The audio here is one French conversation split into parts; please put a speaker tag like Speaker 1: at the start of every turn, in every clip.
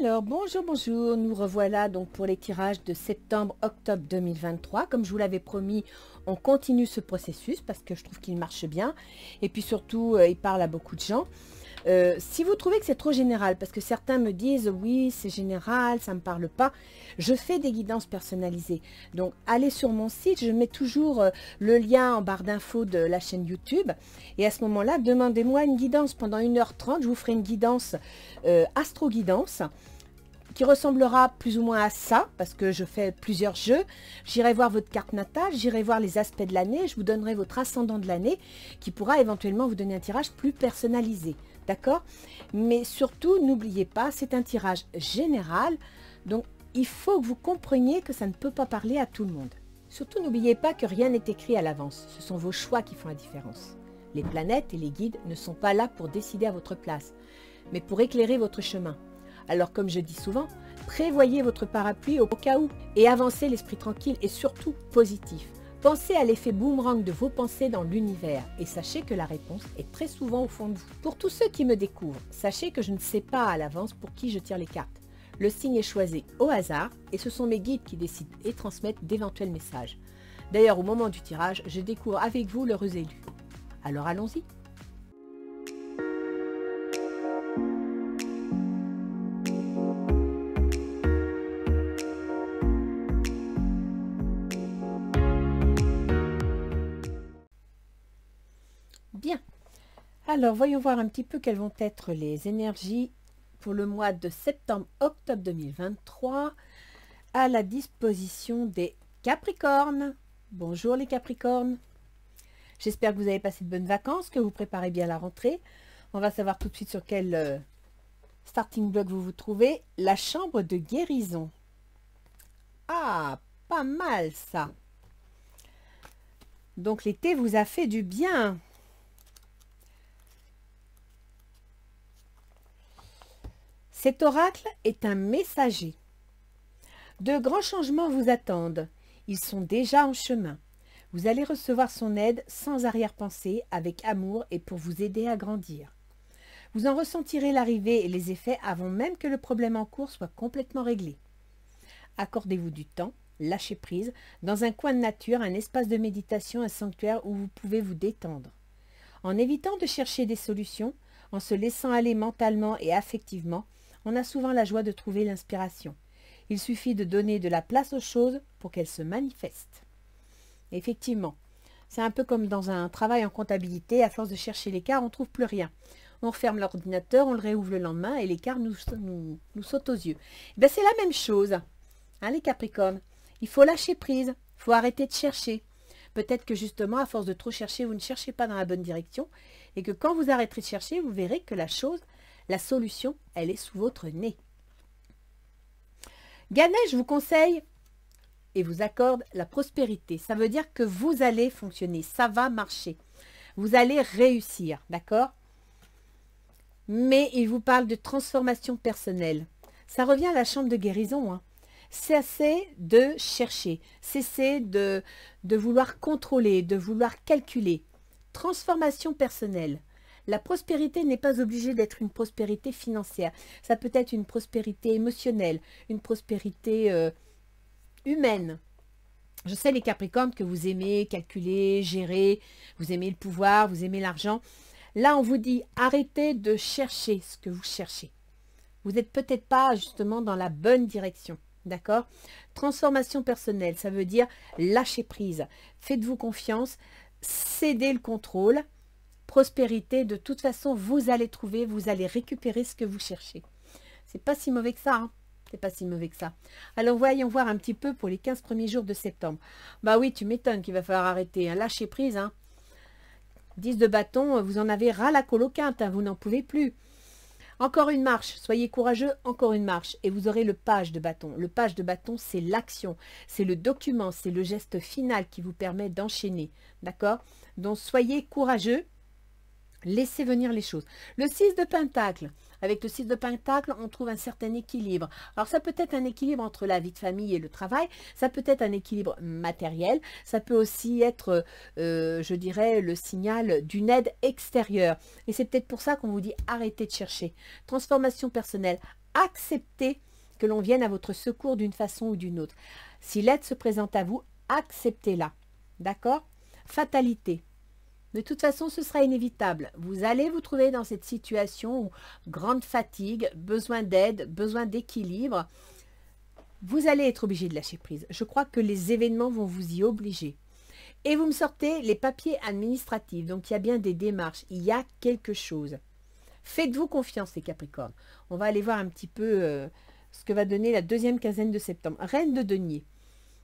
Speaker 1: Alors, bonjour, bonjour, nous revoilà donc pour les tirages de septembre-octobre 2023. Comme je vous l'avais promis, on continue ce processus parce que je trouve qu'il marche bien. Et puis surtout, il parle à beaucoup de gens. Si vous trouvez que c'est trop général, parce que certains me disent oui c'est général, ça ne me parle pas, je fais des guidances personnalisées. Donc allez sur mon site, je mets toujours le lien en barre d'infos de la chaîne YouTube. Et à ce moment-là, demandez-moi une guidance pendant 1h30, je vous ferai une guidance astro-guidance qui ressemblera plus ou moins à ça, parce que je fais plusieurs jeux. J'irai voir votre carte natale, j'irai voir les aspects de l'année, je vous donnerai votre ascendant de l'année, qui pourra éventuellement vous donner un tirage plus personnalisé. D'accord? Mais surtout, n'oubliez pas, c'est un tirage général, donc il faut que vous compreniez que ça ne peut pas parler à tout le monde. Surtout, n'oubliez pas que rien n'est écrit à l'avance, ce sont vos choix qui font la différence. Les planètes et les guides ne sont pas là pour décider à votre place, mais pour éclairer votre chemin. Alors comme je dis souvent, prévoyez votre parapluie au cas où et avancez l'esprit tranquille et surtout positif. Pensez à l'effet boomerang de vos pensées dans l'univers et sachez que la réponse est très souvent au fond de vous. Pour tous ceux qui me découvrent, sachez que je ne sais pas à l'avance pour qui je tire les cartes. Le signe est choisi au hasard et ce sont mes guides qui décident et transmettent d'éventuels messages. D'ailleurs, au moment du tirage, je découvre avec vous l'heureux élu. Alors allons-y. Bien, alors voyons voir un petit peu quelles vont être les énergies pour le mois de septembre-octobre 2023 à la disposition des Capricornes. Bonjour les Capricornes, j'espère que vous avez passé de bonnes vacances, que vous préparez bien la rentrée. On va savoir tout de suite sur quel starting block vous vous trouvez. La chambre de guérison. Ah, pas mal ça. Donc l'été vous a fait du bien. Cet oracle est un messager. De grands changements vous attendent. Ils sont déjà en chemin. Vous allez recevoir son aide sans arrière-pensée, avec amour et pour vous aider à grandir. Vous en ressentirez l'arrivée et les effets avant même que le problème en cours soit complètement réglé. Accordez-vous du temps, lâchez prise, dans un coin de nature, un espace de méditation, un sanctuaire où vous pouvez vous détendre. En évitant de chercher des solutions, en se laissant aller mentalement et affectivement, on a souvent la joie de trouver l'inspiration. Il suffit de donner de la place aux choses pour qu'elles se manifestent. Effectivement, c'est un peu comme dans un travail en comptabilité, à force de chercher l'écart, on ne trouve plus rien. On referme l'ordinateur, on le réouvre le lendemain et l'écart nous saute aux yeux. C'est la même chose, hein, les Capricornes. Il faut lâcher prise, il faut arrêter de chercher. Peut-être que justement, à force de trop chercher, vous ne cherchez pas dans la bonne direction et que quand vous arrêterez de chercher, vous verrez que la solution, elle est sous votre nez. Ganesh vous conseille et vous accorde la prospérité. Ça veut dire que vous allez fonctionner, ça va marcher. Vous allez réussir, d'accord? Mais il vous parle de transformation personnelle. Ça revient à la chambre de guérison, hein. Cessez de chercher, cessez de vouloir contrôler, de vouloir calculer. Transformation personnelle. La prospérité n'est pas obligée d'être une prospérité financière. Ça peut être une prospérité émotionnelle, une prospérité humaine. Je sais les Capricornes que vous aimez calculer, gérer, vous aimez le pouvoir, vous aimez l'argent. Là, on vous dit arrêtez de chercher ce que vous cherchez. Vous n'êtes peut-être pas justement dans la bonne direction. D'accord? Transformation personnelle, ça veut dire lâcher prise. Faites-vous confiance, cédez le contrôle. Prospérité, de toute façon, vous allez trouver, vous allez récupérer ce que vous cherchez. C'est pas si mauvais que ça, hein. C'est pas si mauvais que ça. Alors, voyons voir un petit peu pour les 15 premiers jours de septembre. Bah oui, tu m'étonnes qu'il va falloir arrêter, hein. Lâcher prise, hein. 10 de bâton, vous en avez ras la coloquinte, hein. Vous n'en pouvez plus. Encore une marche, soyez courageux, encore une marche. Et vous aurez le page de bâton. Le page de bâton, c'est l'action, c'est le document, c'est le geste final qui vous permet d'enchaîner. D'accord? Donc, soyez courageux. Laissez venir les choses. Le 6 de Pentacle. Avec le 6 de Pentacle, on trouve un certain équilibre. Alors, ça peut être un équilibre entre la vie de famille et le travail. Ça peut être un équilibre matériel. Ça peut aussi être, je dirais, le signal d'une aide extérieure. Et c'est peut-être pour ça qu'on vous dit arrêtez de chercher. Transformation personnelle. acceptez que l'on vienne à votre secours d'une façon ou d'une autre. Si l'aide se présente à vous, acceptez-la. D'accord? Fatalité. De toute façon, ce sera inévitable. Vous allez vous trouver dans cette situation où grande fatigue, besoin d'aide, besoin d'équilibre. Vous allez être obligé de lâcher prise. Je crois que les événements vont vous y obliger. Et vous me sortez les papiers administratifs. Donc, il y a bien des démarches. Il y a quelque chose. Faites-vous confiance, les Capricornes. On va aller voir un petit peu ce que va donner la deuxième quinzaine de septembre. Reine de denier.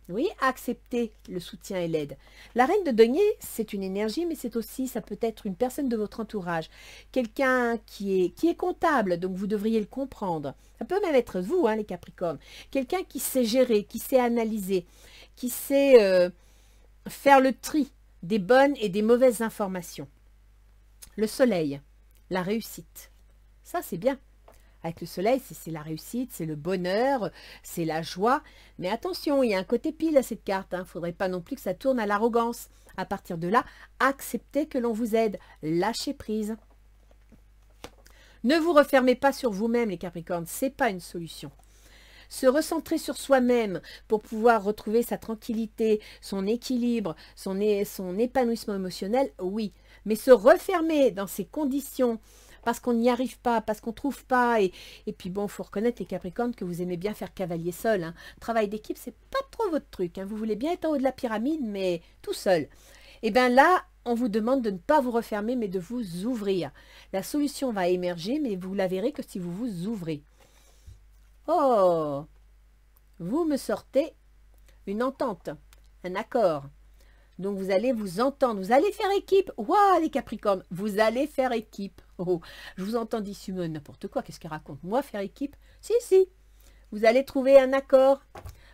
Speaker 1: Oui, acceptez le soutien et l'aide. La reine de denier, c'est une énergie, mais c'est aussi, ça peut être une personne de votre entourage. Quelqu'un qui est comptable, donc vous devriez le comprendre. Ça peut même être vous, hein, les Capricornes. Quelqu'un qui sait gérer, qui sait analyser, qui sait faire le tri des bonnes et des mauvaises informations. Le soleil, la réussite. Ça, c'est bien. Avec le soleil, c'est la réussite, c'est le bonheur, c'est la joie. Mais attention, il y a un côté pile à cette carte. Il ne faudrait pas non plus que ça tourne à l'arrogance. À partir de là, acceptez que l'on vous aide. Lâchez prise. Ne vous refermez pas sur vous-même, les Capricornes. Ce n'est pas une solution. Se recentrer sur soi-même pour pouvoir retrouver sa tranquillité, son équilibre, son épanouissement émotionnel, oui. Mais se refermer dans ces conditions parce qu'on n'y arrive pas, parce qu'on ne trouve pas. Et puis bon, il faut reconnaître les Capricornes que vous aimez bien faire cavalier seul. Hein. Travail d'équipe, c'est pas trop votre truc. Hein. Vous voulez bien être en haut de la pyramide, mais tout seul. Et bien là, on vous demande de ne pas vous refermer, mais de vous ouvrir. La solution va émerger, mais vous la verrez que si vous vous ouvrez. Oh, vous me sortez une entente, un accord. Donc, vous allez vous entendre, vous allez faire équipe. Waouh, les Capricornes, vous allez faire équipe. Oh, je vous entends dire Simone, n'importe quoi, qu'est-ce qu'elle raconte? Moi, faire équipe? Si, si. Vous allez trouver un accord.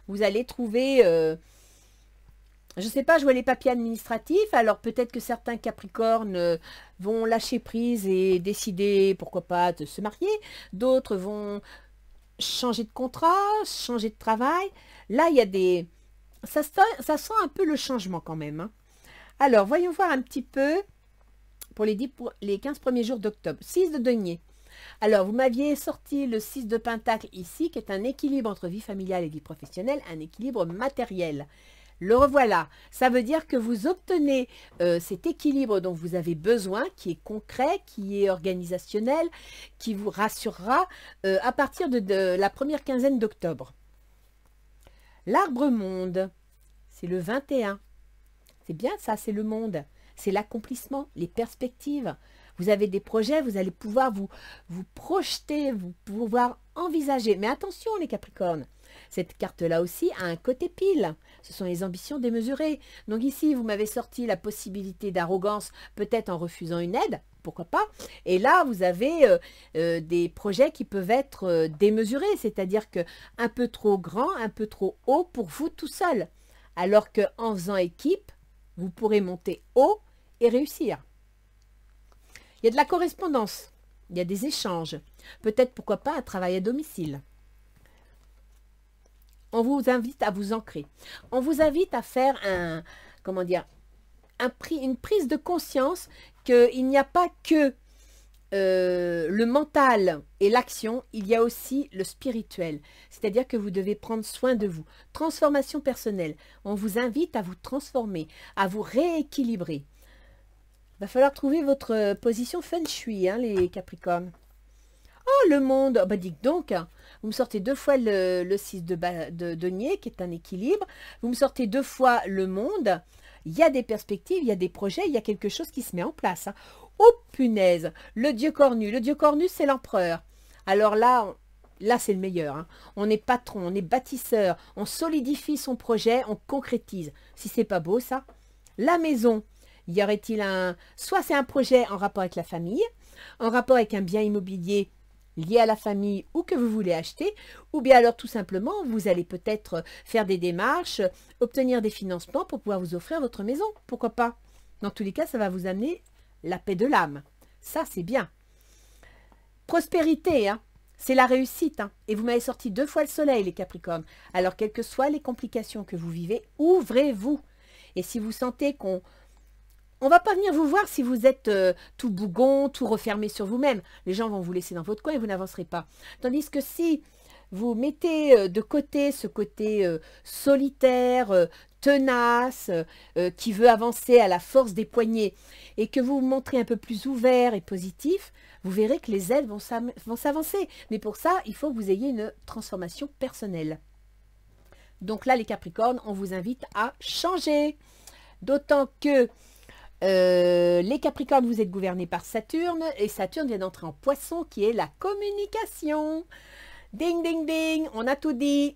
Speaker 1: Vous allez trouver, je ne sais pas, je vois les papiers administratifs. Alors, peut-être que certains Capricornes vont lâcher prise et décider, pourquoi pas, de se marier. D'autres vont changer de contrat, changer de travail. Là, il y a des... Ça sent un peu le changement quand même. Hein. Alors, voyons voir un petit peu pour les 15 premiers jours d'octobre. 6 de denier. Alors, vous m'aviez sorti le 6 de pentacle ici, qui est un équilibre entre vie familiale et vie professionnelle, un équilibre matériel. Le revoilà. Ça veut dire que vous obtenez cet équilibre dont vous avez besoin, qui est concret, qui est organisationnel, qui vous rassurera à partir de la première quinzaine d'octobre. L'arbre monde, c'est le 21. C'est bien ça, c'est le monde. C'est l'accomplissement, les perspectives. Vous avez des projets, vous allez pouvoir vous projeter, vous pouvoir envisager. Mais attention les Capricornes, cette carte-là aussi a un côté pile. Ce sont les ambitions démesurées. Donc ici, vous m'avez sorti la possibilité d'arrogance, peut-être en refusant une aide, pourquoi pas. Et là, vous avez des projets qui peuvent être démesurés, c'est-à-dire que un peu trop grand, un peu trop haut pour vous tout seul. Alors qu'en faisant équipe, vous pourrez monter haut et réussir. Il y a de la correspondance, il y a des échanges. Peut-être, pourquoi pas, un travail à domicile. On vous invite à vous ancrer. On vous invite à faire une prise de conscience qu'il n'y a pas que le mental et l'action, il y a aussi le spirituel. C'est-à-dire que vous devez prendre soin de vous. Transformation personnelle. On vous invite à vous transformer, à vous rééquilibrer. Il va falloir trouver votre position feng shui, hein, les Capricornes. Oh, le monde. Oh, bah, dites donc, hein. Vous me sortez 2 fois le 6 de denier, qui est un équilibre. Vous me sortez 2 fois le monde. Il y a des perspectives, il y a des projets, il y a quelque chose qui se met en place. Hein. Oh, punaise. Le dieu cornu. Le dieu cornu, c'est l'empereur. Alors là, c'est le meilleur. Hein. On est patron, on est bâtisseur. On solidifie son projet, on concrétise. Si c'est pas beau, ça. La maison. Y aurait-il soit c'est un projet en rapport avec la famille, en rapport avec un bien immobilier lié à la famille ou que vous voulez acheter, ou bien alors tout simplement, vous allez peut-être faire des démarches, obtenir des financements pour pouvoir vous offrir votre maison. Pourquoi pas? Dans tous les cas, ça va vous amener la paix de l'âme. Ça, c'est bien. Prospérité, hein, c'est la réussite. Hein, et vous m'avez sorti 2 fois le soleil, les Capricornes. Alors, quelles que soient les complications que vous vivez, ouvrez-vous. Et si vous sentez qu'on on va pas venir vous voir si vous êtes tout bougon, tout refermé sur vous-même. Les gens vont vous laisser dans votre coin et vous n'avancerez pas. Tandis que si vous mettez de côté ce côté solitaire, tenace, qui veut avancer à la force des poignets, et que vous vous montrez un peu plus ouvert et positif, vous verrez que les ailes vont s'avancer. Mais pour ça, il faut que vous ayez une transformation personnelle. Donc là, les Capricornes, on vous invite à changer. D'autant que les Capricornes, vous êtes gouvernés par Saturne, et Saturne vient d'entrer en Poisson, qui est la communication. Ding, ding, ding, on a tout dit.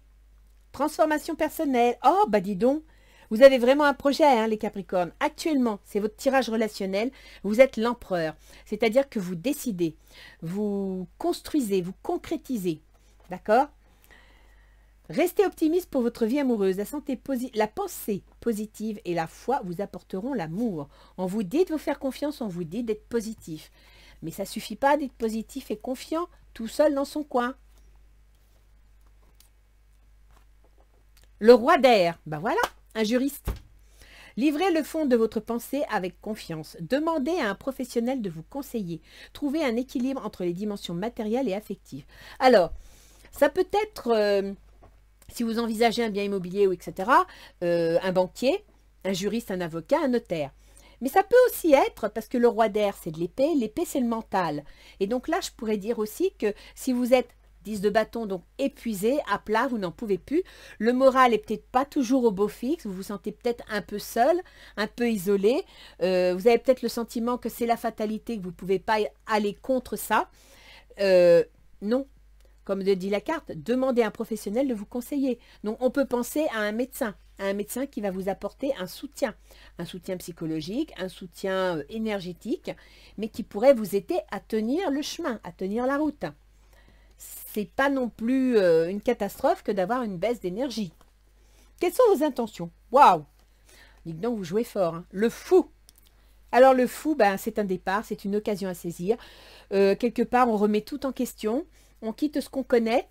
Speaker 1: Transformation personnelle. Oh, bah dis donc, vous avez vraiment un projet, hein, les Capricornes. Actuellement, c'est votre tirage relationnel. Vous êtes l'empereur. C'est-à-dire que vous décidez, vous construisez, vous concrétisez. D'accord? Restez optimiste pour votre vie amoureuse. La pensée positive et la foi vous apporteront l'amour. On vous dit de vous faire confiance, on vous dit d'être positif. Mais ça ne suffit pas d'être positif et confiant tout seul dans son coin. Le roi d'air, ben voilà, un juriste. Livrez le fond de votre pensée avec confiance. Demandez à un professionnel de vous conseiller. Trouvez un équilibre entre les dimensions matérielles et affectives. Alors, ça peut être, si vous envisagez un bien immobilier ou etc., un banquier, un juriste, un avocat, un notaire. Mais ça peut aussi être, parce que le roi d'air, c'est de l'épée c'est le mental. Et donc là, je pourrais dire aussi que si vous êtes 10 de bâton, donc épuisé, à plat, vous n'en pouvez plus. Le moral est peut-être pas toujours au beau fixe, vous vous sentez peut-être un peu seul, un peu isolé. Vous avez peut-être le sentiment que c'est la fatalité, que vous ne pouvez pas aller contre ça. Non, comme le dit la carte, demandez à un professionnel de vous conseiller. Donc on peut penser à un médecin qui va vous apporter un soutien psychologique, un soutien énergétique, mais qui pourrait vous aider à tenir le chemin, à tenir la route. C'est pas non plus une catastrophe que d'avoir une baisse d'énergie. Quelles sont vos intentions? Waouh! Dites donc, vous jouez fort. Hein. Le fou. Alors le fou, ben, c'est un départ, c'est une occasion à saisir. Quelque part, on remet tout en question. On quitte ce qu'on connaît.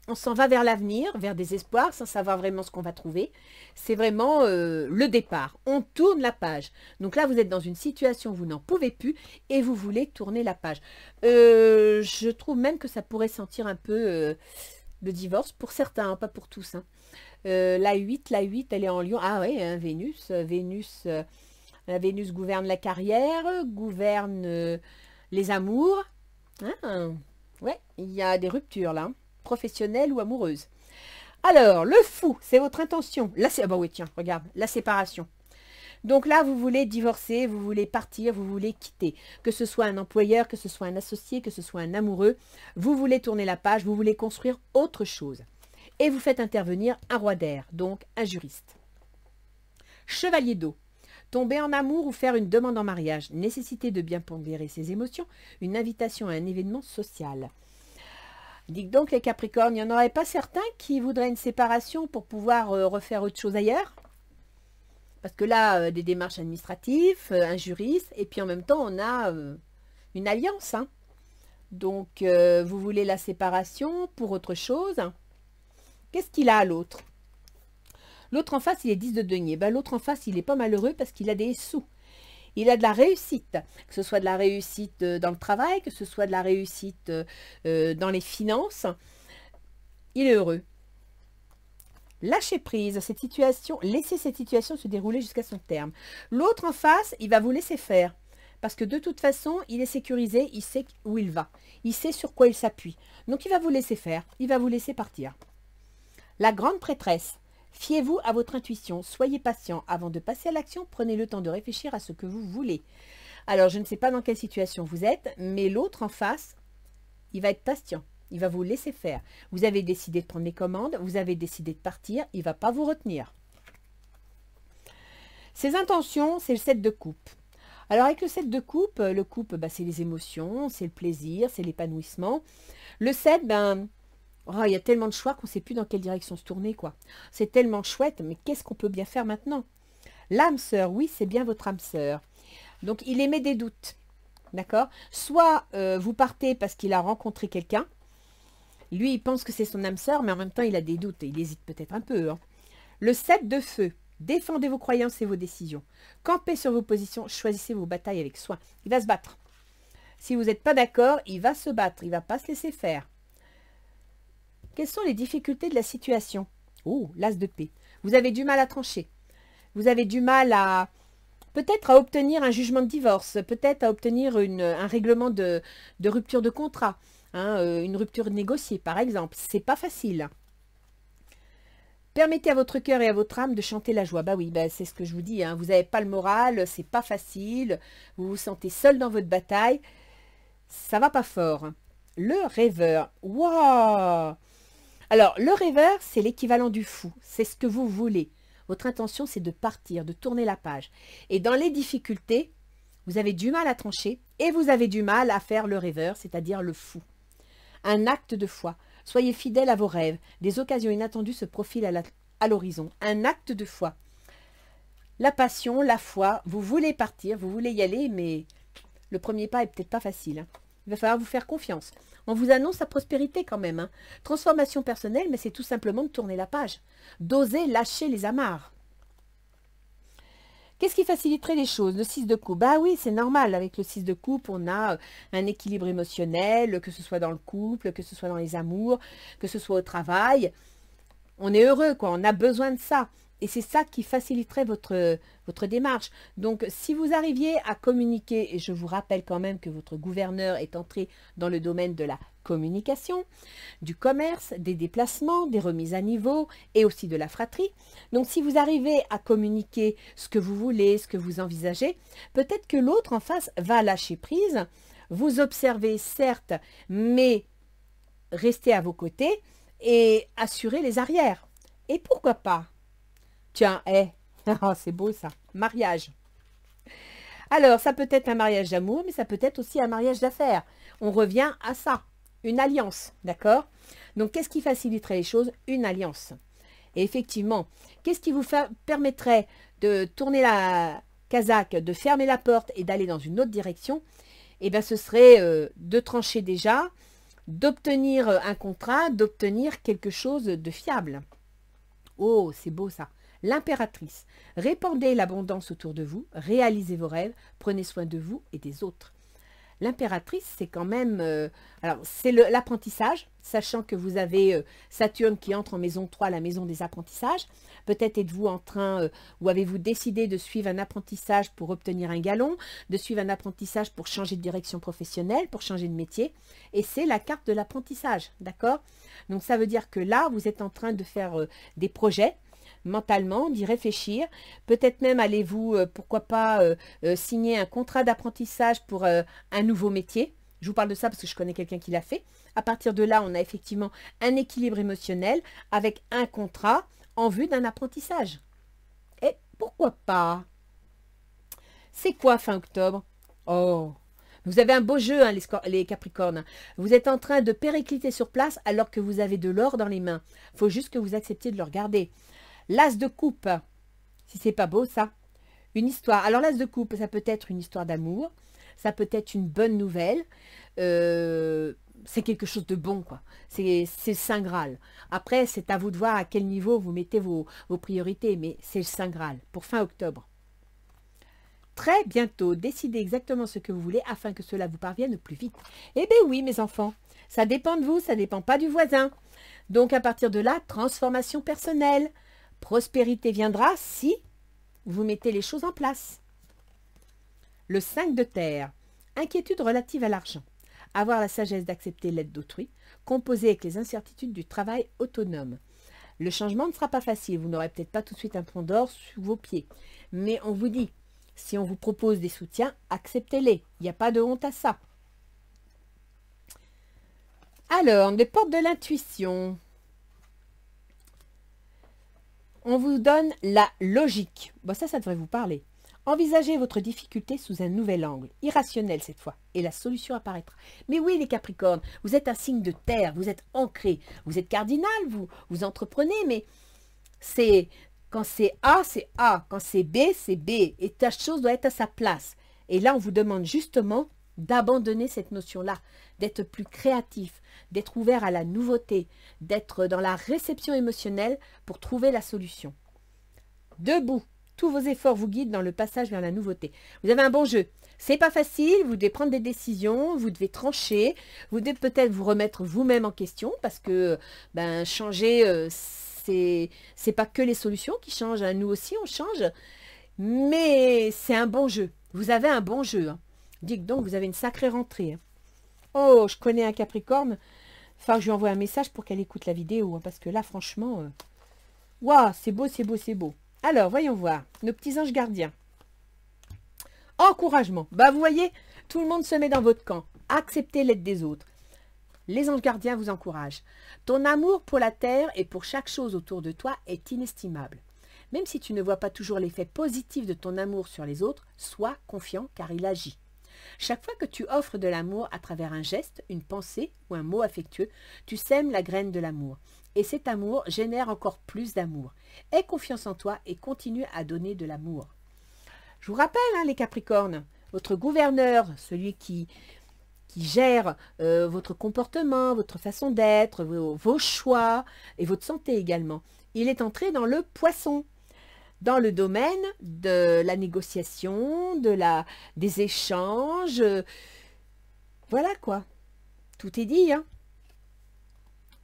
Speaker 1: On s'en va vers l'avenir, vers des espoirs, sans savoir vraiment ce qu'on va trouver. C'est vraiment le départ. On tourne la page. Donc là, vous êtes dans une situation où vous n'en pouvez plus et vous voulez tourner la page. Je trouve même que ça pourrait sentir un peu le divorce, pour certains, hein, pas pour tous. Hein. La 8, elle est en Lion. Ah oui, hein, Vénus. La Vénus gouverne la carrière, gouverne les amours. Hein, ouais, il y a des ruptures là. Hein. Professionnelle ou amoureuse. Alors, le fou, c'est votre intention. Là, c'est... Ah bah oui, tiens, regarde, la séparation. Donc là, vous voulez divorcer, vous voulez partir, vous voulez quitter. Que ce soit un employeur, que ce soit un associé, que ce soit un amoureux, vous voulez tourner la page, vous voulez construire autre chose. Et vous faites intervenir un roi d'air, donc un juriste. Chevalier d'eau. Tomber en amour ou faire une demande en mariage. Nécessité de bien pondérer ses émotions. Une invitation à un événement social. Dites donc les Capricornes, il n'y en aurait pas certains qui voudraient une séparation pour pouvoir refaire autre chose ailleurs? Parce que là, des démarches administratives, un juriste, et puis en même temps, on a une alliance. Hein. Donc, vous voulez la séparation pour autre chose. Qu'est-ce qu'il a à l'autre? L'autre en face, il est 10 de denier. Ben, l'autre en face, il n'est pas malheureux parce qu'il a des sous. Il a de la réussite, que ce soit de la réussite dans le travail, que ce soit de la réussite dans les finances. Il est heureux. Lâchez prise cette situation, laissez cette situation se dérouler jusqu'à son terme. L'autre en face, il va vous laisser faire. Parce que de toute façon, il est sécurisé, il sait où il va. Il sait sur quoi il s'appuie. Donc il va vous laisser faire, il va vous laisser partir. La grande prêtresse. Fiez-vous à votre intuition, soyez patient. Avant de passer à l'action, prenez le temps de réfléchir à ce que vous voulez. Alors, je ne sais pas dans quelle situation vous êtes, mais l'autre en face, il va être patient. Il va vous laisser faire. Vous avez décidé de prendre les commandes, vous avez décidé de partir, il ne va pas vous retenir. Ses intentions, c'est le 7 de coupe. Alors, avec le 7 de coupe, le coupe, bah, c'est les émotions, c'est le plaisir, c'est l'épanouissement. Le 7, ben... Oh, il y a tellement de choix qu'on ne sait plus dans quelle direction se tourner, quoi. C'est tellement chouette, mais qu'est-ce qu'on peut bien faire maintenant? L'âme sœur, oui, c'est bien votre âme sœur. Donc, il émet des doutes, d'accord? Soit vous partez parce qu'il a rencontré quelqu'un. Lui, il pense que c'est son âme sœur, mais en même temps, il a des doutes et il hésite peut-être un peu. Hein. Le 7 de feu. Défendez vos croyances et vos décisions. Campez sur vos positions, choisissez vos batailles avec soin. Il va se battre. Si vous n'êtes pas d'accord, il va se battre, il ne va pas se laisser faire. Quelles sont les difficultés de la situation? Oh, l'as de paix. Vous avez du mal à trancher. Vous avez du mal à... peut-être à obtenir un jugement de divorce, peut-être à obtenir un règlement de rupture de contrat, hein, une rupture négociée par exemple. C'est pas facile. Permettez à votre cœur et à votre âme de chanter la joie. Bah oui, bah c'est ce que je vous dis, hein. Vous n'avez pas le moral, c'est pas facile, vous vous sentez seul dans votre bataille, ça va pas fort. Le rêveur, waouh! Alors, le rêveur, c'est l'équivalent du fou, c'est ce que vous voulez. Votre intention, c'est de partir, de tourner la page. Et dans les difficultés, vous avez du mal à trancher et vous avez du mal à faire le rêveur, c'est-à-dire le fou. Un acte de foi. Soyez fidèle à vos rêves. Des occasions inattendues se profilent à l'horizon. Un acte de foi. La passion, la foi, vous voulez partir, vous voulez y aller, mais le premier pas est peut-être pas facile, hein. Il va falloir vous faire confiance. On vous annonce la prospérité quand même, hein. Transformation personnelle, mais c'est tout simplement de tourner la page. D'oser lâcher les amarres. Qu'est-ce qui faciliterait les choses? Le 6 de coupe. Bah oui, c'est normal. Avec le 6 de coupe, on a un équilibre émotionnel, que ce soit dans le couple, que ce soit dans les amours, que ce soit au travail. On est heureux, quoi. On a besoin de ça. Et c'est ça qui faciliterait votre démarche. Donc, si vous arriviez à communiquer, et je vous rappelle quand même que votre gouverneur est entré dans le domaine de la communication, du commerce, des déplacements, des remises à niveau et aussi de la fratrie. Donc, si vous arrivez à communiquer ce que vous voulez, ce que vous envisagez, peut-être que l'autre en face va lâcher prise, vous observez certes, mais restez à vos côtés et assurez les arrières. Et pourquoi pas? Tiens, oh, c'est beau ça, mariage. Alors, ça peut être un mariage d'amour, mais ça peut être aussi un mariage d'affaires. On revient à ça, une alliance, d'accord? Donc, qu'est-ce qui faciliterait les choses? Une alliance. Et effectivement, qu'est-ce qui vous permettrait de tourner la casaque, de fermer la porte et d'aller dans une autre direction? Eh bien, ce serait de trancher déjà, d'obtenir un contrat, d'obtenir quelque chose de fiable. Oh, c'est beau ça. L'impératrice. Répandez l'abondance autour de vous, réalisez vos rêves, prenez soin de vous et des autres. L'impératrice, c'est quand même... alors, c'est l'apprentissage, sachant que vous avez Saturne qui entre en maison 3, la maison des apprentissages. Peut-être êtes-vous en train, ou avez-vous décidé de suivre un apprentissage pour obtenir un galon, de suivre un apprentissage pour changer de direction professionnelle, pour changer de métier. Et c'est la carte de l'apprentissage, d'accord? Donc, ça veut dire que là, vous êtes en train de faire des projets, mentalement, d'y réfléchir. Peut-être même allez-vous, pourquoi pas, signer un contrat d'apprentissage pour un nouveau métier. Je vous parle de ça parce que je connais quelqu'un qui l'a fait. À partir de là, on a effectivement un équilibre émotionnel avec un contrat en vue d'un apprentissage. Et pourquoi pas? C'est quoi fin octobre? Oh, vous avez un beau jeu, hein, les Capricornes. Vous êtes en train de péricliter sur place alors que vous avez de l'or dans les mains. Il faut juste que vous acceptiez de le regarder. L'as de coupe, si c'est pas beau ça, une histoire. Alors l'as de coupe, ça peut être une histoire d'amour, ça peut être une bonne nouvelle, c'est quelque chose de bon, quoi. C'est le Saint Graal. Après, c'est à vous de voir à quel niveau vous mettez vos priorités, mais c'est le Saint Graal pour fin octobre. Très bientôt, décidez exactement ce que vous voulez afin que cela vous parvienne plus vite. Eh bien oui, mes enfants, ça dépend de vous, ça ne dépend pas du voisin. Donc à partir de là, transformation personnelle. Prospérité viendra si vous mettez les choses en place. Le 5 de terre. Inquiétude relative à l'argent. Avoir la sagesse d'accepter l'aide d'autrui. Composer avec les incertitudes du travail autonome. Le changement ne sera pas facile. Vous n'aurez peut-être pas tout de suite un pont d'or sous vos pieds. Mais on vous dit, si on vous propose des soutiens, acceptez-les. Il n'y a pas de honte à ça. Alors, les portes de l'intuition. On vous donne la logique. Bon, ça devrait vous parler. Envisagez votre difficulté sous un nouvel angle, irrationnel cette fois, et la solution apparaîtra. Mais oui, les Capricornes, vous êtes un signe de terre, vous êtes ancré, vous êtes cardinal, vous entreprenez, mais c'est quand c'est A, quand c'est B, et ta chose doit être à sa place. Et là, on vous demande justement d'abandonner cette notion-là, d'être plus créatif, d'être ouvert à la nouveauté, d'être dans la réception émotionnelle pour trouver la solution. debout. Tous vos efforts vous guident dans le passage vers la nouveauté. Vous avez un bon jeu. C'est pas facile, vous devez prendre des décisions, vous devez trancher, vous devez peut-être vous remettre vous-même en question parce que ben, changer, c'est pas que les solutions qui changent, hein. Nous aussi on change, mais c'est un bon jeu. Vous avez un bon jeu. Hein. Dites donc, vous avez une sacrée rentrée. Hein. Oh, je connais un Capricorne. Enfin, je lui envoie un message pour qu'elle écoute la vidéo, hein, parce que là, franchement, waouh, c'est beau, c'est beau, c'est beau. Alors, voyons voir, nos petits anges gardiens. Encouragement. Bah, vous voyez, tout le monde se met dans votre camp. Acceptez l'aide des autres. Les anges gardiens vous encouragent. Ton amour pour la terre et pour chaque chose autour de toi est inestimable. Même si tu ne vois pas toujours l'effet positif de ton amour sur les autres, sois confiant car il agit. Chaque fois que tu offres de l'amour à travers un geste, une pensée ou un mot affectueux, tu sèmes la graine de l'amour. Et cet amour génère encore plus d'amour. Aie confiance en toi et continue à donner de l'amour. Je vous rappelle, hein, les Capricornes, votre gouverneur, celui qui gère votre comportement, votre façon d'être, vos choix et votre santé également, il est entré dans le Poisson. Dans le domaine de la négociation, des échanges. Voilà quoi. Tout est dit. Hein.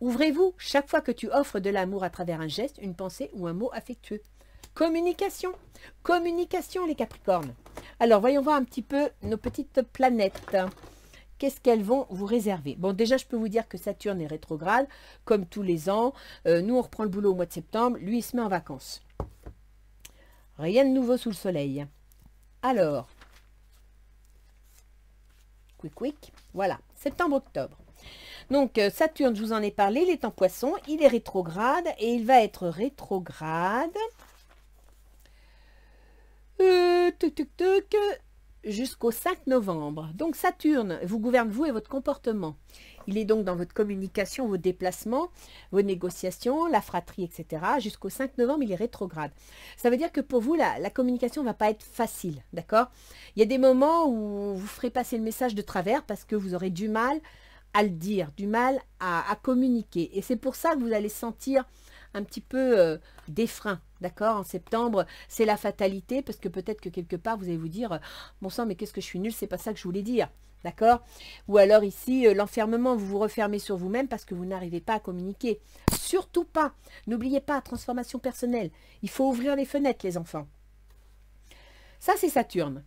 Speaker 1: Ouvrez-vous chaque fois que tu offres de l'amour à travers un geste, une pensée ou un mot affectueux. Communication. Communication les Capricornes. Alors voyons voir un petit peu nos petites planètes. Qu'est-ce qu'elles vont vous réserver? Bon, déjà, je peux vous dire que Saturne est rétrograde, comme tous les ans. Nous, on reprend le boulot au mois de septembre. Lui, il se met en vacances. Rien de nouveau sous le soleil. Alors, quick, voilà, septembre-octobre. Donc, Saturne, je vous en ai parlé, il est en Poisson, il est rétrograde et il va être rétrograde jusqu'au 5 novembre. Donc, Saturne vous gouverne vous et votre comportement. Il est donc dans votre communication, vos déplacements, vos négociations, la fratrie, etc. Jusqu'au 5 novembre, il est rétrograde. Ça veut dire que pour vous, la communication ne va pas être facile, d'accord? Il y a des moments où vous ferez passer le message de travers parce que vous aurez du mal à le dire, du mal à communiquer. Et c'est pour ça que vous allez sentir un petit peu des freins, d'accord? En septembre, c'est la fatalité parce que peut-être que quelque part, vous allez vous dire « Bon sang, mais qu'est-ce que je suis nulle, c'est pas ça que je voulais dire ». D'accord? Ou alors ici, l'enfermement, vous vous refermez sur vous-même parce que vous n'arrivez pas à communiquer. Surtout pas. N'oubliez pas, transformation personnelle. Il faut ouvrir les fenêtres, les enfants. Ça, c'est Saturne.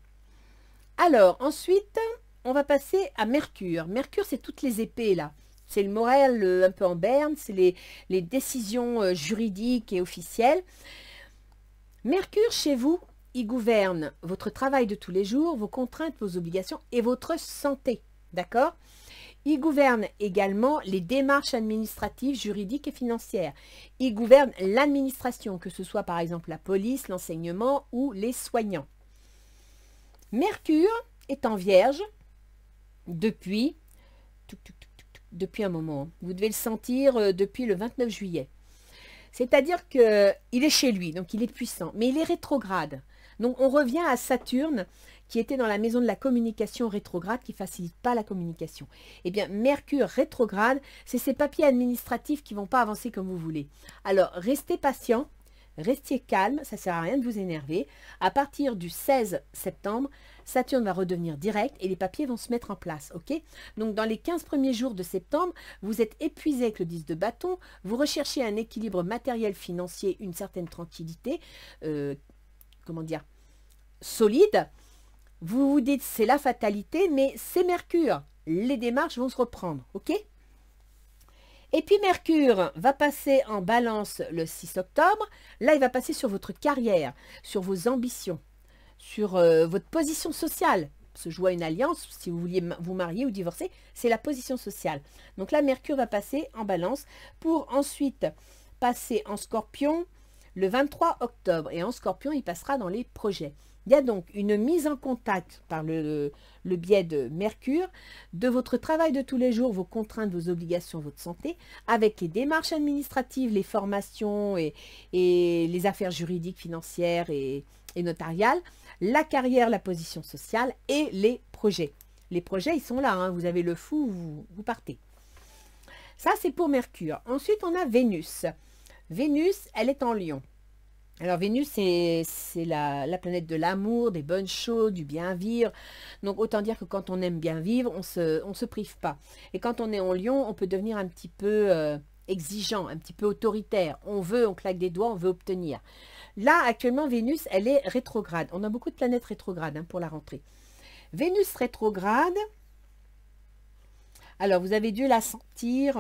Speaker 1: Alors, ensuite, on va passer à Mercure. Mercure, c'est toutes les épées, là. C'est le moral un peu en berne, c'est les décisions juridiques et officielles. Mercure, chez vous, il gouverne votre travail de tous les jours, vos contraintes, vos obligations et votre santé. D'accord? Il gouverne également les démarches administratives, juridiques et financières. Il gouverne l'administration, que ce soit par exemple la police, l'enseignement ou les soignants. Mercure est en Vierge depuis un moment. Vous devez le sentir depuis le 29 juillet. C'est-à-dire qu'il est chez lui, donc il est puissant, mais il est rétrograde. Donc, on revient à Saturne, qui était dans la maison de la communication rétrograde, qui ne facilite pas la communication. Eh bien, Mercure rétrograde, c'est ces papiers administratifs qui ne vont pas avancer comme vous voulez. Alors, restez patient, restez calme, ça ne sert à rien de vous énerver. À partir du 16 septembre, Saturne va redevenir direct et les papiers vont se mettre en place, ok? Donc, dans les 15 premiers jours de septembre, vous êtes épuisé avec le 10 de bâton, vous recherchez un équilibre matériel, financier, une certaine tranquillité, comment dire, solide. Vous vous dites c'est la fatalité, mais c'est Mercure. Les démarches vont se reprendre, ok? Et puis Mercure va passer en Balance le 6 octobre. Là, il va passer sur votre carrière, sur vos ambitions, sur votre position sociale. Se joue à une alliance, si vous vouliez vous marier ou divorcer, c'est la position sociale. Donc là, Mercure va passer en Balance pour ensuite passer en Scorpion le 23 octobre. Et en Scorpion, il passera dans les projets. Il y a donc une mise en contact par le biais de Mercure, de votre travail de tous les jours, vos contraintes, vos obligations, votre santé, avec les démarches administratives, les formations et les affaires juridiques, financières et notariales, la carrière, la position sociale et les projets. Les projets, ils sont là, hein, vous avez le fou, vous partez. Ça, c'est pour Mercure. Ensuite, on a Vénus. Vénus, elle est en Lion. Alors Vénus, c'est la planète de l'amour, des bonnes choses, du bien vivre. Donc autant dire que quand on aime bien vivre, on se prive pas. Et quand on est en Lion, on peut devenir un petit peu exigeant, un petit peu autoritaire. On veut, on claque des doigts, on veut obtenir. Là, actuellement, Vénus, elle est rétrograde. On a beaucoup de planètes rétrogrades hein, pour la rentrée. Vénus rétrograde, alors vous avez dû la sentir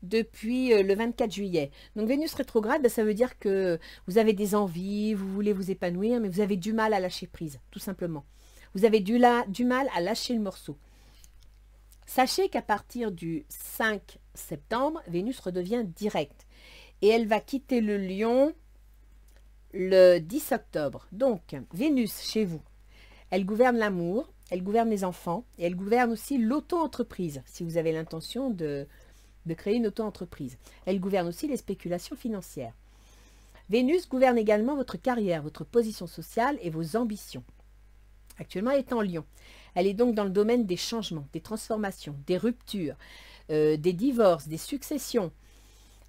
Speaker 1: depuis le 24 juillet. Donc Vénus rétrograde, ben, ça veut dire que vous avez des envies, vous voulez vous épanouir, mais vous avez du mal à lâcher prise, tout simplement. Vous avez du mal à lâcher le morceau. Sachez qu'à partir du 5 septembre, Vénus redevient directe. Et elle va quitter le Lion le 10 octobre. Donc, Vénus, chez vous, elle gouverne l'amour, elle gouverne les enfants et elle gouverne aussi l'auto-entreprise, si vous avez l'intention de créer une auto-entreprise. Elle gouverne aussi les spéculations financières. Vénus gouverne également votre carrière, votre position sociale et vos ambitions. Actuellement, elle est en Lion. Elle est donc dans le domaine des changements, des transformations, des ruptures, des divorces, des successions.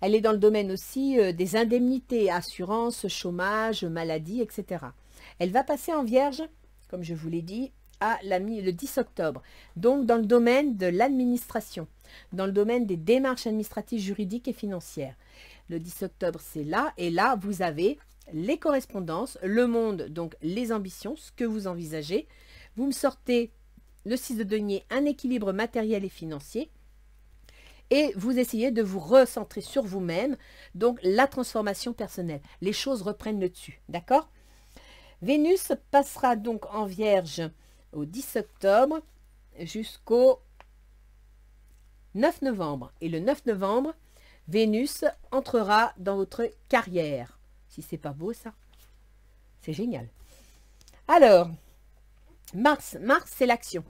Speaker 1: Elle est dans le domaine aussi des indemnités, assurances, chômage, maladie, etc. Elle va passer en Vierge, comme je vous l'ai dit, le 10 octobre. Donc dans le domaine de l'administration, dans le domaine des démarches administratives, juridiques et financières. Le 10 octobre, c'est là. Et là, vous avez les correspondances, le monde, donc les ambitions, ce que vous envisagez. Vous me sortez le 6 de denier, un équilibre matériel et financier. Et vous essayez de vous recentrer sur vous-même, donc la transformation personnelle. Les choses reprennent le dessus, d'accord? Vénus passera donc en Vierge au 10 octobre jusqu'au 9 novembre. Et le 9 novembre, Vénus entrera dans votre carrière. Si c'est pas beau ça, c'est génial. Alors, Mars, c'est l'action.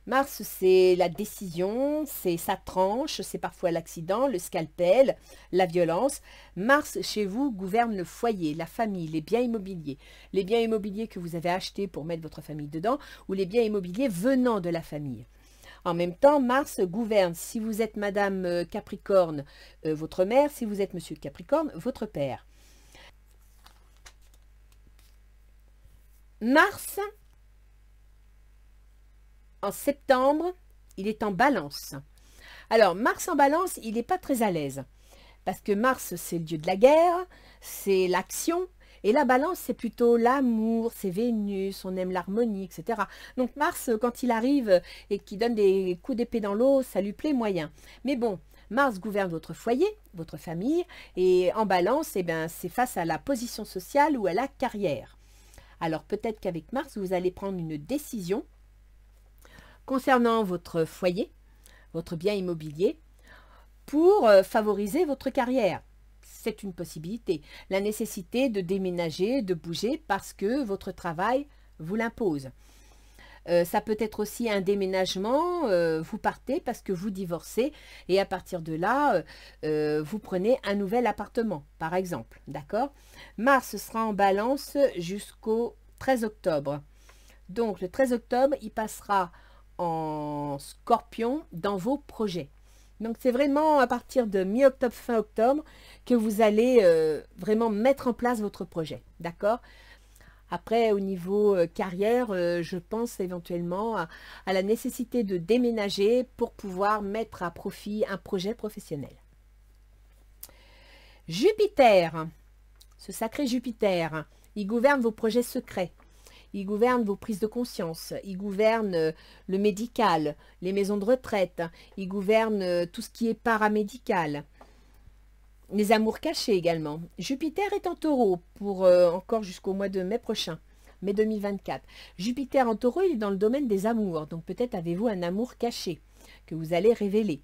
Speaker 1: Mars, c'est la décision, c'est sa tranche, c'est parfois l'accident, le scalpel, la violence. Mars, chez vous, gouverne le foyer, la famille, les biens immobiliers. Les biens immobiliers que vous avez achetés pour mettre votre famille dedans ou les biens immobiliers venant de la famille. En même temps, Mars gouverne, si vous êtes Madame Capricorne, votre mère, si vous êtes Monsieur Capricorne, votre père. Mars, en septembre, il est en balance. Alors, Mars en balance, il n'est pas très à l'aise. Parce que Mars, c'est le dieu de la guerre, c'est l'action. Et la balance, c'est plutôt l'amour, c'est Vénus, on aime l'harmonie, etc. Donc Mars, quand il arrive et qu'il donne des coups d'épée dans l'eau, ça lui plaît moyen. Mais bon, Mars gouverne votre foyer, votre famille. Et en balance, eh ben, c'est face à la position sociale ou à la carrière. Alors peut-être qu'avec Mars, vous allez prendre une décision concernant votre foyer, votre bien immobilier, pour favoriser votre carrière. C'est une possibilité. La nécessité de déménager, de bouger parce que votre travail vous l'impose. Ça peut être aussi un déménagement, vous partez parce que vous divorcez et à partir de là, vous prenez un nouvel appartement, par exemple. D'accord? Mars sera en balance jusqu'au 13 octobre. Donc le 13 octobre, il passera en Scorpion dans vos projets. Donc c'est vraiment à partir de mi-octobre, fin octobre que vous allez vraiment mettre en place votre projet. D'accord? Après, au niveau carrière, je pense éventuellement à la nécessité de déménager pour pouvoir mettre à profit un projet professionnel. Jupiter, ce sacré Jupiter, il gouverne vos projets secrets. Il gouverne vos prises de conscience, il gouverne le médical, les maisons de retraite, il gouverne tout ce qui est paramédical, les amours cachés également. Jupiter est en taureau pour encore jusqu'au mois de mai prochain, mai 2024. Jupiter en taureau, il est dans le domaine des amours, donc peut-être avez-vous un amour caché que vous allez révéler.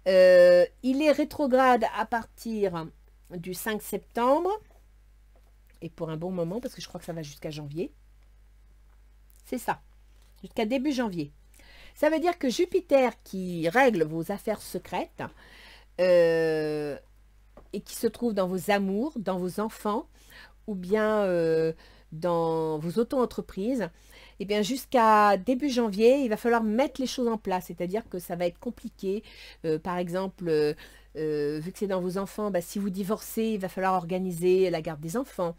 Speaker 1: Il est rétrograde à partir du 5 septembre, et pour un bon moment, parce que je crois que ça va jusqu'à janvier. C'est ça, jusqu'à début janvier. Ça veut dire que Jupiter qui règle vos affaires secrètes et qui se trouve dans vos amours, dans vos enfants ou bien dans vos auto-entreprises, eh bien jusqu'à début janvier, il va falloir mettre les choses en place, c'est-à-dire que ça va être compliqué. Par exemple, vu que c'est dans vos enfants, bah, si vous divorcez, il va falloir organiser la garde des enfants.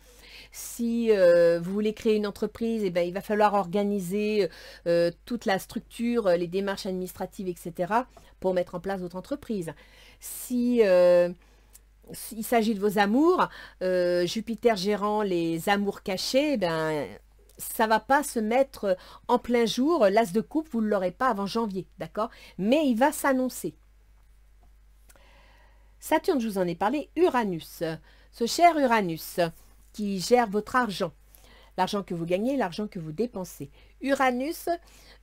Speaker 1: Si vous voulez créer une entreprise, eh ben, il va falloir organiser toute la structure, les démarches administratives, etc. pour mettre en place votre entreprise. Si il s'agit de vos amours, Jupiter gérant les amours cachés, eh ben, ça va pas se mettre en plein jour. L'as de coupe, vous ne l'aurez pas avant janvier, d'accord? Mais il va s'annoncer. Saturne, je vous en ai parlé. Uranus, ce cher Uranus qui gère votre argent. L'argent que vous gagnez, l'argent que vous dépensez. Uranus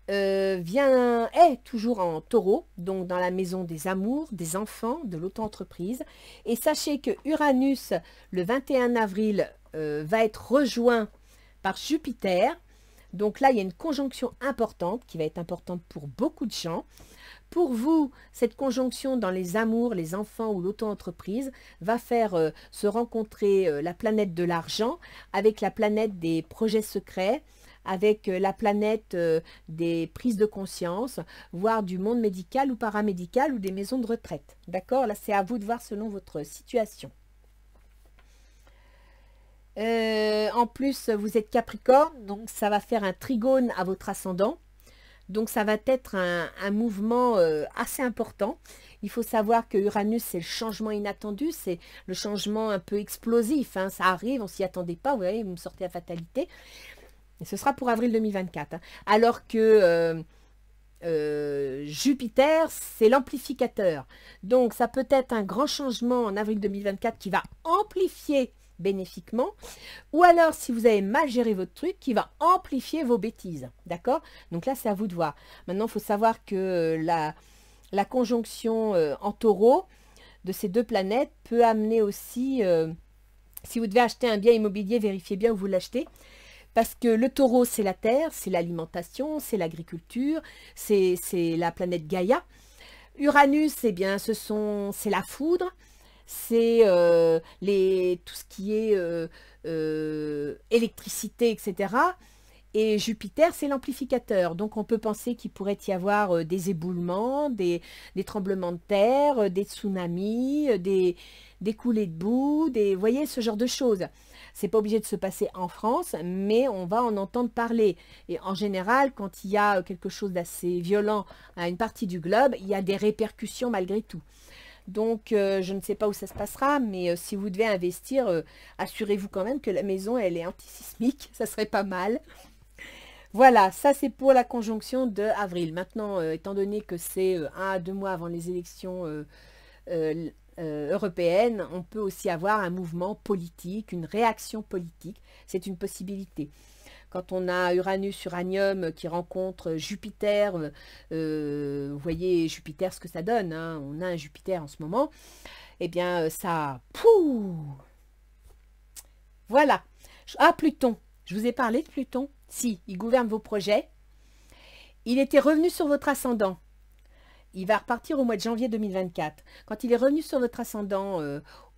Speaker 1: est toujours en taureau, donc dans la maison des amours, des enfants, de l'auto-entreprise. Et sachez que Uranus, le 21 avril, va être rejoint par Jupiter. Donc là, il y a une conjonction importante qui va être importante pour beaucoup de gens. Pour vous, cette conjonction dans les amours, les enfants ou l'auto-entreprise va faire se rencontrer la planète de l'argent avec la planète des projets secrets, avec la planète des prises de conscience, voire du monde médical ou paramédical ou des maisons de retraite. D'accord? Là, c'est à vous de voir selon votre situation. En plus, vous êtes Capricorne, donc ça va faire un trigone à votre ascendant. Donc ça va être un mouvement assez important. Il faut savoir que Uranus, c'est le changement inattendu, c'est le changement un peu explosif. Hein. Ça arrive, on s'y attendait pas, vous voyez, vous me sortez à fatalité. Et ce sera pour avril 2024. Hein. Alors que Jupiter, c'est l'amplificateur. Donc ça peut être un grand changement en avril 2024 qui va amplifier bénéfiquement, ou alors si vous avez mal géré votre truc, qui va amplifier vos bêtises, d'accord? Donc là, c'est à vous de voir. Maintenant, il faut savoir que la conjonction en taureau de ces deux planètes peut amener aussi, si vous devez acheter un bien immobilier, vérifiez bien où vous l'achetez, parce que le taureau, c'est la terre, c'est l'alimentation, c'est l'agriculture, c'est la planète Gaïa. Uranus, eh bien, c'est la foudre, c'est tout ce qui est électricité, etc. Et Jupiter, c'est l'amplificateur. Donc, on peut penser qu'il pourrait y avoir des éboulements, des tremblements de terre, des tsunamis, des coulées de boue, vous voyez, ce genre de choses. C'est pas obligé de se passer en France, mais on va en entendre parler. Et en général, quand il y a quelque chose d'assez violent à une partie du globe, il y a des répercussions malgré tout. Donc, je ne sais pas où ça se passera, mais si vous devez investir, assurez-vous quand même que la maison, elle est antisismique. Ça serait pas mal. Voilà, ça c'est pour la conjonction de avril. Maintenant, étant donné que c'est 1 à 2 mois avant les élections européennes, on peut aussi avoir un mouvement politique, une réaction politique. C'est une possibilité. Quand on a Uranus, Uranium qui rencontre Jupiter, vous voyez Jupiter ce que ça donne, hein, on a un Jupiter en ce moment, eh bien ça, pouh, voilà. Ah, Pluton, je vous ai parlé de Pluton. Si, il gouverne vos projets. Il était revenu sur votre ascendant. Il va repartir au mois de janvier 2024. Quand il est revenu sur votre ascendant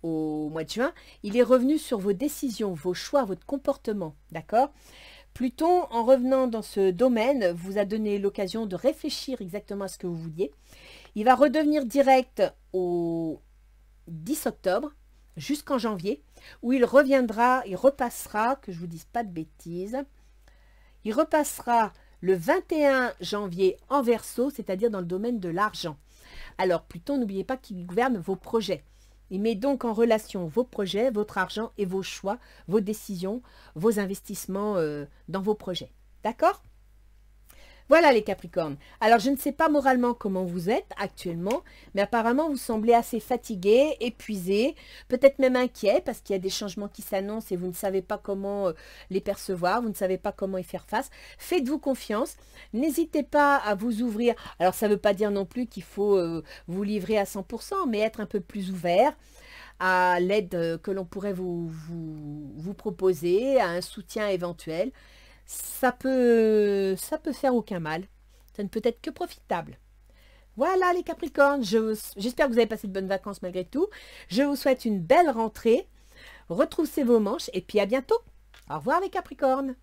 Speaker 1: au mois de juin, il est revenu sur vos décisions, vos choix, votre comportement, d'accord ? Pluton, en revenant dans ce domaine, vous a donné l'occasion de réfléchir exactement à ce que vous vouliez. Il va redevenir direct au 10 octobre, jusqu'en janvier, où il reviendra, il repassera, que je ne vous dise pas de bêtises, il repassera le 21 janvier en Verseau, c'est-à-dire dans le domaine de l'argent. Alors, Pluton, n'oubliez pas qu'il gouverne vos projets. Il met donc en relation vos projets, votre argent et vos choix, vos décisions, vos investissements dans vos projets. D'accord ? Voilà les Capricornes. Alors, je ne sais pas moralement comment vous êtes actuellement, mais apparemment, vous semblez assez fatigué, épuisé, peut-être même inquiet parce qu'il y a des changements qui s'annoncent et vous ne savez pas comment les percevoir, vous ne savez pas comment y faire face. Faites-vous confiance. N'hésitez pas à vous ouvrir. Alors, ça ne veut pas dire non plus qu'il faut vous livrer à 100%, mais être un peu plus ouvert à l'aide que l'on pourrait vous proposer, à un soutien éventuel. Ça peut faire aucun mal. Ça ne peut être que profitable. Voilà les Capricornes. J'espère que vous avez passé de bonnes vacances malgré tout. Je vous souhaite une belle rentrée. Retroussez vos manches et puis à bientôt. Au revoir les Capricornes.